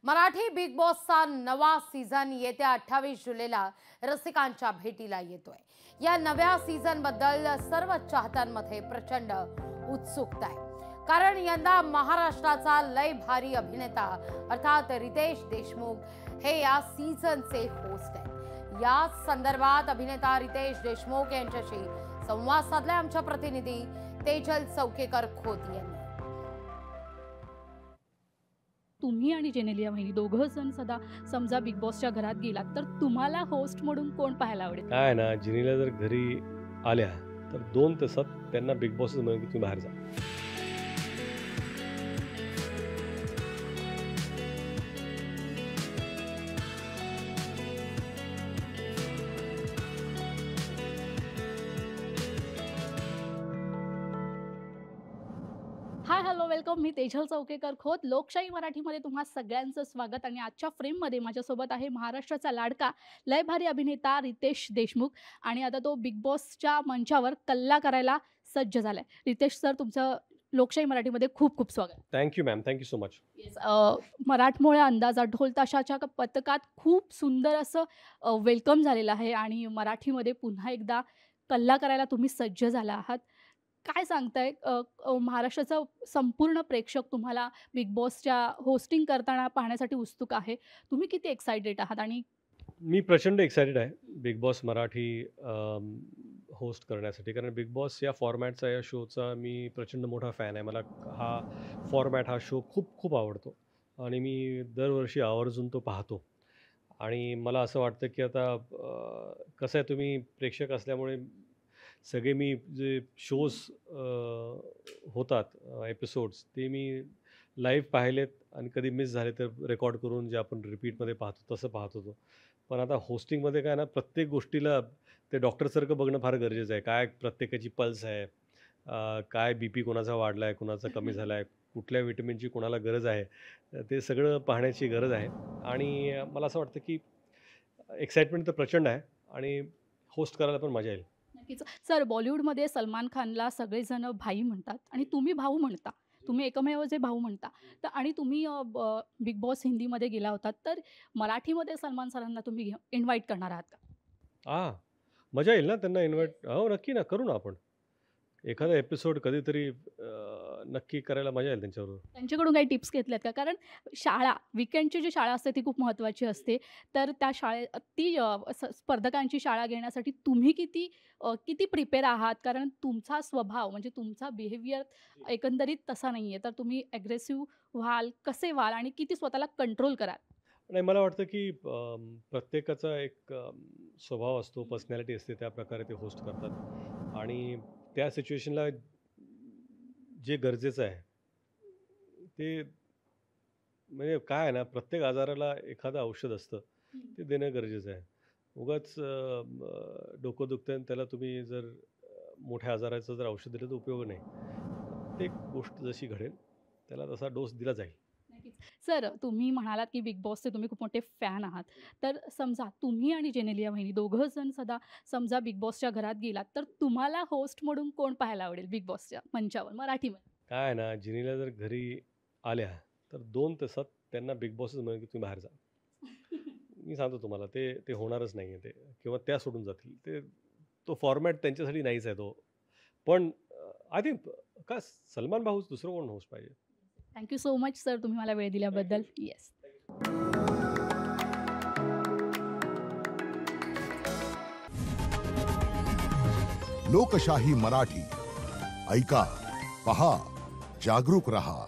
Marathi big बॉसचा नवा season येत्या 28 जुलैला रसिकांच्या भेटीला येतोय। या नव्या सीझन बद्दल सर्व चाहत्यांमध्ये प्रचंड उत्सुकता आहे, कारण यंदा महाराष्ट्राचा लय भारी अभिनेता अर्थात रितेश देशमुख हे या सीझनचे होस्ट आहेत। या संदर्भात अभिनेता रितेश देशमुख यांच्याशी संवाद साधलाय आमच्या प्रतिनिधी तेजल चौकेकर खोत यांनी। तुम्ही आणि जेनेलिया वहिनी दोघं जण सदा समजा बिग बॉसच्या घरात गेलात तर तुम्हाला होस्ट म्हणून कोण पाहायला आवडेल? काय ना, जेनेलिया जर घरी आल्या तर 2 तासात त्यांना बिग बॉसच म्हणेल की तुम्ही बाहेर जा। हाय हॅलो वेलकम, मी तेजल चौकेकर खोत। लोकशाही मराठीमध्ये तुम्हा सगळ्यांचं स्वागत। आणि आजच्या फ्रेममध्ये माझ्यासोबत आहे महाराष्ट्राचा लाडका लय भारी अभिनेता रितेश देशमुख, आणि आता तो बिग बॉसच्या मंचावर कल्ला करायला सज्ज झालाय। रितेश सर, तुमचं लोकशाही मराठीमध्ये खूप खूप स्वागत। Thank you ma'am, thank you so much. Yes, मराठमोळ्या अंदाजा ढोल ताशाच्या पथकात खूप सुंदर असं वेलकम झालेलं आहे, आणि मराठीमध्ये पुन्हा एकदा कल्ला करायला तुम्ही सज्ज झाला आहात। काय सांगताय, महाराष्ट्राचा संपूर्ण प्रेक्षक तुम्हाला बिग बॉसच्या होस्टिंग करताना पाहण्यासाठी उत्सुक आहे। तुम्ही किती एक्साइटेड आहात? आणि मी प्रचंड एक्सायटेड आहे बिग बॉस मराठी होस्ट करण्यासाठी, कारण बिग बॉस या फॉर्मॅटचा, या शोचा मी प्रचंड मोठा फॅन आहे। मला हा फॉर्मॅट, हा शो खूप खूप आवडतो आणि मी दरवर्षी आवर्जून तो पाहतो। आणि मला असं वाटतं की आता कसं आहे, तुम्ही प्रेक्षक असल्यामुळे सगळे मी जे शोज होतात एपिसोड्स, ते मी लाईव्ह पाहिलेत आणि कधी मिस झाले तर रेकॉर्ड करून जे आपण रिपीटमध्ये पाहतो तसं पाहत होतो। पण आता होस्टिंगमध्ये काय ना, प्रत्येक गोष्टीला ते डॉक्टरसारखं बघणं फार गरजेचं आहे। काय प्रत्येकाची पल्स आहे, काय BP कोणाचा वाढला आहे, कोणाचा कमी झाला आहे, कुठल्या विटॅमिनची कोणाला गरज आहे, ते सगळं पाहण्याची गरज आहे। आणि मला असं वाटतं की एक्साइटमेंट तर प्रचंड आहे आणि होस्ट करायला पण मजा येईल। नक्कीच सर, बॉलिवूडमध्ये सलमान खानला सगळेजण भाई म्हणतात आणि तुम्ही भाऊ म्हणता, तुम्ही एकमेव जे भाऊ म्हणता। तर आणि तुम्ही बिग बॉस हिंदीमध्ये गेला होतात, तर मराठीमध्ये सलमान सरांना तुम्ही इन्व्हाइट करणार आहात का? मजा येईल ना त्यांना इन्व्हाइट। हो नक्की ना, करू ना आपण एखादा एपिसोड कधीतरी, नक्की करायला मजा येईल त्यांच्याबरोबर। त्यांच्याकडून काही टिप्स घेतल्यात का? कारण शाळा, वीकेंडची जी शाळा असते ती खूप महत्त्वाची असते। तर त्या ती स्पर्धकांची शाळा घेण्यासाठी तुम्ही किती प्रिपेअर आहात? कारण तुमचा स्वभाव म्हणजे तुमचा बिहेवियर एकंदरीत तसा नाही आहे, तर तुम्ही ॲग्रेसिव्ह व्हाल, कसे व्हाल आणि किती स्वतःला कंट्रोल कराल? नाही, मला वाटतं की प्रत्येकाचा एक स्वभाव असतो, पर्सनॅलिटी असते, त्या प्रकारे ते होस्ट करतात। आणि त्या सिच्युएशनला जे गरजेचं आहे ते, म्हणजे काय आहे ना, प्रत्येक आजाराला एखादं औषध असतं, ते देणं गरजेचं आहे। उगाच डोकं दुखतं आणि त्याला तुम्ही जर मोठ्या आजाराचं जर औषध दिलं तर उपयोग नाही। प्रत्येक गोष्ट जशी घडेल त्याला तसा डोस दिला जाईल। नक्कीच सर, तुम्ही म्हणालात की बिग बॉसचे तुम्ही खूप मोठे फॅन आहात। तर समजा तुम्ही आणि जेनेलिया वहिनी दोघं जण समजा बिग बॉसच्या घरात गेलात, तर तुम्हाला होस्ट म्हणून कोण पाहायला आवडेल बिग बॉसच्या मंचावर मराठीमध्ये? काय ना, जेनेलिया जर घरी आल्या तर 2 तासात त्यांना बिग बॉसच म्हणेल की तुम्ही बाहेर जा। मी सांगतो तुम्हाला, ते होणारच नाही आहे ते, किंवा त्या सोडून जातील ते। तो फॉर्मॅट त्यांच्यासाठी नाहीच आहे तो। पण आय थिंक का सलमान भाऊच, दुसरं कोण होस्ट पाहिजे। थँक्यू सो मच सर, तुम्ही मला वेळ दिल्याबद्दल। येस, लोकशाही मराठी ऐका, पहा, जागरूक रहा।